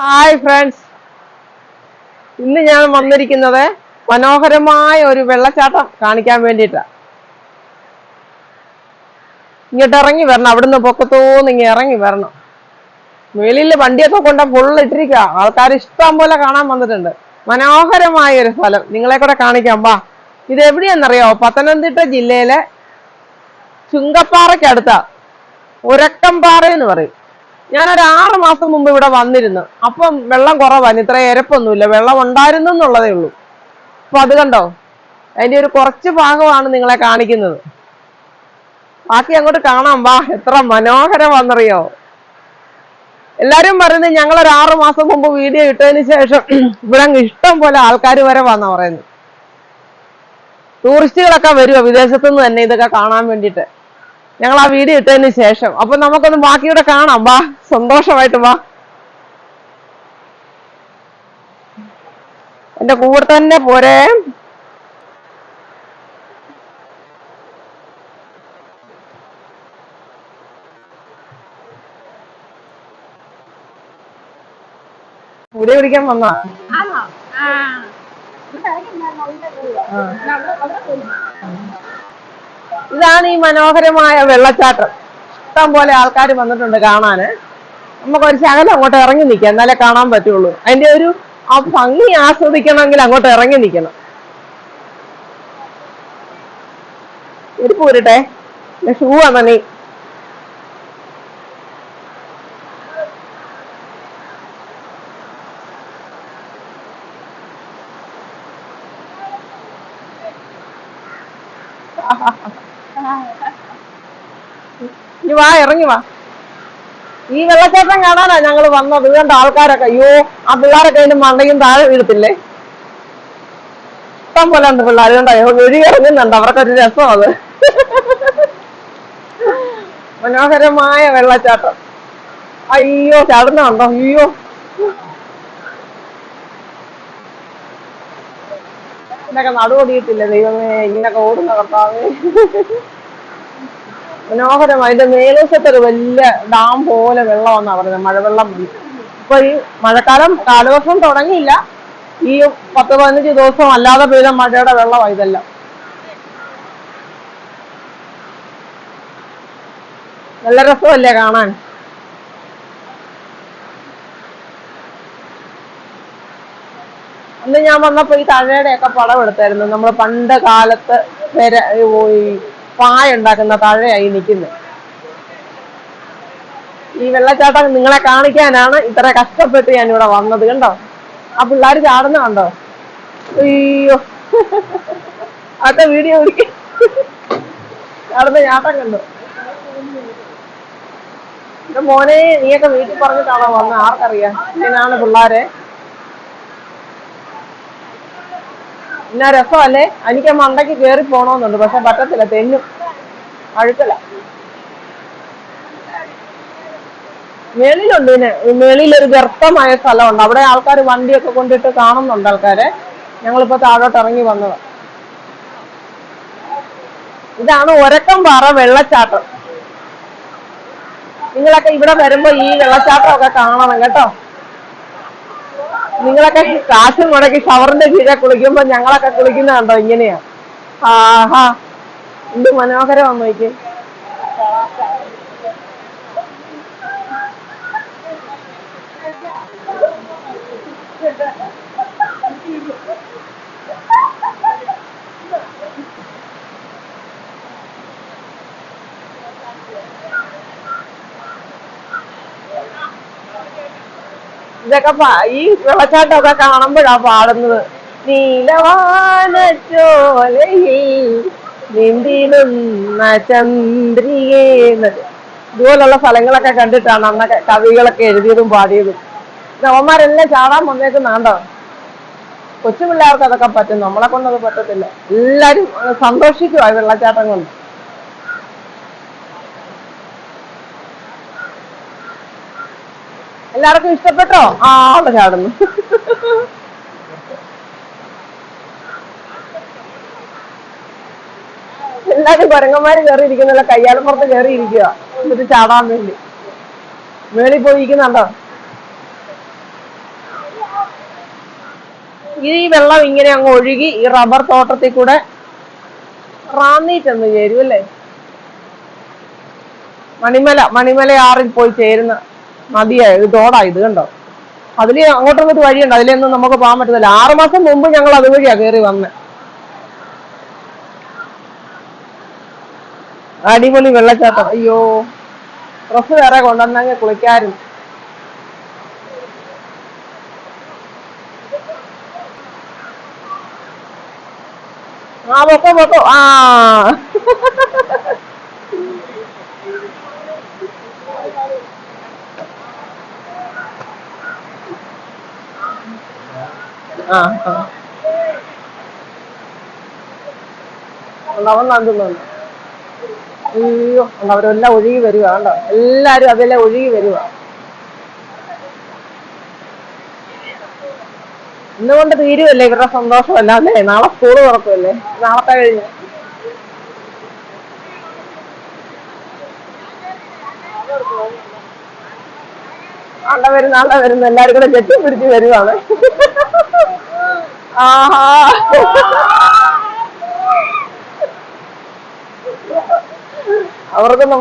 Hi friends, ഇന്ന് ഞാൻ വന്നിരിക്കുന്നത് മനോഹരമായ ഒരു വെള്ളച്ചാട്ടം കാണിക്കാൻ വേണ്ടിയിട്ടാ. ഇങ്ങോട്ട് ഇറങ്ങി വരണം, അവിടുന്ന് പൊക്കത്തോന്ന് ഇങ്ങനെ ഇറങ്ങി വരണം. വെളിയിൽ വണ്ടിയൊക്കെ കൊണ്ട് ഫുള്ളിട്ടിരിക്കുക, ആൾക്കാർ ഇഷ്ടം പോലെ കാണാൻ വന്നിട്ടുണ്ട്. മനോഹരമായ ഒരു സ്ഥലം നിങ്ങളെ കൂടെ കാണിക്കാം. വാ. ഇത് എവിടെയാണെന്നറിയോ? പത്തനംതിട്ട ജില്ലയിലെ ചുങ്കപ്പാറയ്ക്കടുത്ത ഉരക്കംപാറ എന്ന് പറയും. ഞാനൊരു 6 മാസം മുമ്പ് ഇവിടെ വന്നിരുന്നു. അപ്പം വെള്ളം കുറവാണ്, ഇത്ര എരപ്പൊന്നുമില്ല, വെള്ളം ഉണ്ടായിരുന്നു എന്നുള്ളതേ ഉള്ളൂ. അപ്പൊ അത് കണ്ടോ, അതിന്റെ ഒരു കുറച്ച് ഭാഗമാണ് നിങ്ങളെ കാണിക്കുന്നത്. ബാക്കി അങ്ങോട്ട് കാണാം. വാ. എത്ര മനോഹരമാണെന്നറിയോ? എല്ലാരും പറയുന്നത് ഞങ്ങളൊരു 6 മാസം മുമ്പ് വീഡിയോ ഇട്ടതിന് ശേഷം ഇവിടെ ഇഷ്ടം പോലെ ആൾക്കാർ വരെ വന്നാ പറയുന്നത്. ടൂറിസ്റ്റുകളൊക്കെ വരുമോ വിദേശത്തുനിന്ന് തന്നെ ഇതൊക്കെ കാണാൻ വേണ്ടിയിട്ട്, ഞങ്ങൾ ആ വീഡിയോ ഇട്ടതിന് ശേഷം. അപ്പൊ നമുക്കൊന്ന് ബാക്കിയൂടെ കാണാം. വാ, സന്തോഷമായിട്ട് വാ. എന്റെ കൂടെ തന്നെ പോരെ. മുടി പിടിക്കാൻ വന്നാ? ഇതാണ് ഈ മനോഹരമായ വെള്ളച്ചാട്ടം. ഇഷ്ടം പോലെ ആൾക്കാർ വന്നിട്ടുണ്ട് കാണാന്. നമുക്ക് ഒരു ശകലം അങ്ങോട്ട് ഇറങ്ങി നിൽക്കാം, എന്നാലേ കാണാൻ പറ്റുള്ളൂ. അതിന്റെ ഒരു ആ ഭംഗി ആസ്വദിക്കണമെങ്കിൽ അങ്ങോട്ട് ഇറങ്ങി നിൽക്കണം. ഇരിപ്പ് പോരട്ടെ, ഷൂ ആണ് നീ. ഇനി വാ, ഇറങ്ങി വാ. ഈ വെള്ളച്ചാട്ടം കാണാനാ ഞങ്ങൾ വന്നത്. കണ്ട ആൾക്കാരൊക്കെ, അയ്യോ ആ പിള്ളേരൊക്കെ അതിന്റെ മണ്ടയും താഴെ വീഴത്തില്ലേ. ഇഷ്ടം പോലെ ഉണ്ട് പിള്ളേർ. കണ്ടോ ഒഴുകി ഇറങ്ങുന്നുണ്ട്, അവർക്കൊരു രസം അത്. മനോഹരമായ വെള്ളച്ചാട്ടം. അയ്യോ ചാടുന്നുണ്ടോ? അയ്യോ, ഇതിനൊക്കെ നടുവൊടിയിട്ടില്ല ദൈവമേ, ഇങ്ങനൊക്കെ ഓടുന്ന കർത്താവേ. മനോഹരമായി. ഇത് മേലൂസത്തൊരു വലിയ ഡാം പോലെ വെള്ളമെന്നാ പറയുന്നത്, മഴവെള്ളം. ഇപ്പൊ ഈ മഴക്കാലം കാലവർഷം തുടങ്ങിയില്ല, ഈ 10-15 ദിവസം അല്ലാതെ പെയ്ത മഴയുടെ വെള്ളമാണ് ഇതെല്ലാം. നല്ല രസമല്ലേ കാണാൻ? അന്ന് ഞാൻ വന്നപ്പോ ഈ തഴയുടെയൊക്കെ പടം എടുത്തായിരുന്നു. നമ്മൾ പണ്ട് കാലത്ത് പായ ഉണ്ടാക്കുന്ന തഴയായി നിൽക്കുന്നത്. ഈ വെള്ളച്ചാട്ടം നിങ്ങളെ കാണിക്കാനാണ് ഇത്ര കഷ്ടപ്പെട്ട് ഞാൻ ഇവിടെ വന്നത്. കണ്ടോ ആ പിള്ളേർ ചാടുന്ന കണ്ടോ? അയ്യോ, അതൊക്കെ വീഡിയോ പിടിക്ക. ചാടുന്ന ചാട്ടം കണ്ടോ? എന്റെ മോനെ, നീയൊക്കെ വീട്ടിൽ പറഞ്ഞിട്ടാണോ വന്നത്? ആർക്കറിയാം ഇങ്ങനെയാണ് പിള്ളേരെ. എന്നാ രസമല്ലേ? എനിക്ക് മണ്ടയ്ക്ക് കയറി പോണോന്നുണ്ട്, പക്ഷെ പറ്റത്തില്ല, തെന്നും അഴുക്കല. മേളിലുണ്ട്. മേളിലൊരു ഗർത്തമായ സ്ഥലമുണ്ട്, അവിടെ ആൾക്കാർ വണ്ടിയൊക്കെ കൊണ്ടിട്ട് കാണുന്നുണ്ട് ആൾക്കാരെ. ഞങ്ങളിപ്പോ താഴോട്ട് ഇറങ്ങി വന്നത്. ഇതാണ് ഉരക്കംപാറ വെള്ളച്ചാട്ടം. നിങ്ങളൊക്കെ ഇവിടെ വരുമ്പോ ഈ വെള്ളച്ചാട്ടമൊക്കെ കാണണം കേട്ടോ. നിങ്ങളൊക്കെ കാശും മുടക്കി ഷവറിന്റെ കീഴെ കുളിക്കുമ്പോ ഞങ്ങളൊക്കെ കുളിക്കുന്ന കണ്ടോ ഇങ്ങനെയാ. ആഹാ, എന്ത് മനോഹരമാന്ന് നോക്കി. ഇതൊക്കെ ഈ വെള്ളച്ചാട്ടമൊക്കെ കാണുമ്പോഴാ പാടുന്നത്. നീലവാനച്ചോലയിൽ നീന്തിടുന്ന ചന്ദ്രികേന്നത്. ഇതുപോലുള്ള സ്ഥലങ്ങളൊക്കെ കണ്ടിട്ടാണ് അന്നൊക്കെ കവികളൊക്കെ എഴുതിയതും പാടിയതും. അവന്മാരെല്ലാം ചാടാൻ വന്നേക്കുന്നാണ്ടോ. കൊച്ചു പിള്ളേർക്ക് അതൊക്കെ പറ്റും, നമ്മളെ കൊണ്ടത് പറ്റത്തില്ല. എല്ലാരും സന്തോഷിക്കുവാ വെള്ളച്ചാട്ടം കൊണ്ട്. എല്ലാവർക്കും ഇഷ്ടപ്പെട്ടോ? അവിടെ ചാടുന്നു. എല്ലാരും കുരങ്ങന്മാര് കയറി ഇരിക്കുന്നില്ല, കയ്യാലപ്പുറത്ത് കയറി ഇരിക്കുക എന്നിട്ട് ചാടാൻ വേണ്ടി. മേളിൽ പോയി ഇരിക്കുന്നുണ്ടോ? ഈ വെള്ളം ഇങ്ങനെ അങ്ങ് ഒഴുകി ഈ റബ്ബർ തോട്ടത്തിൽ കൂടെ റാന്നീറ്റെന്ന് ചേരും അല്ലേ. മണിമലയാറിൽ പോയി ചേരുന്ന നദിയായത് തോടാ ഇത് കണ്ടോ. അതില് അങ്ങോട്ടൊന്നൊരു വഴിയുണ്ട്, അതിലൊന്നും നമുക്ക് പോകാൻ പറ്റുന്നില്ല. 6 മാസം മുമ്പ് ഞങ്ങൾ അതുവഴിയാ കയറി വന്നെ. അടിപൊളി വെള്ളച്ചാട്ടം. അയ്യോ, ഡ്രസ്സ് വേറെ കൊണ്ടുവന്നെങ്കിൽ കുളിക്കാരും. പൊക്കോ ആ അവൻ കണ്ടുന്നുണ്ട്. അയ്യോ, അവരെല്ലാം ഒഴുകി വരുക കണ്ടോ, എല്ലാരും അതെല്ലാം ഒഴുകി വരുക. ഇന്നുകൊണ്ട് തീരുവല്ലേ ഇവരുടെ സന്തോഷമല്ല അല്ലേ. നാളെ സ്കൂള് തുറക്കുമല്ലേ, നാളത്തെ കഴിഞ്ഞ്. ആണ്ട വരുന്ന എല്ലാരും കൂടെ കെട്ടിപ്പിടിച്ച് വരുവാണ്. ആഹാ, അവർക്കൊന്നും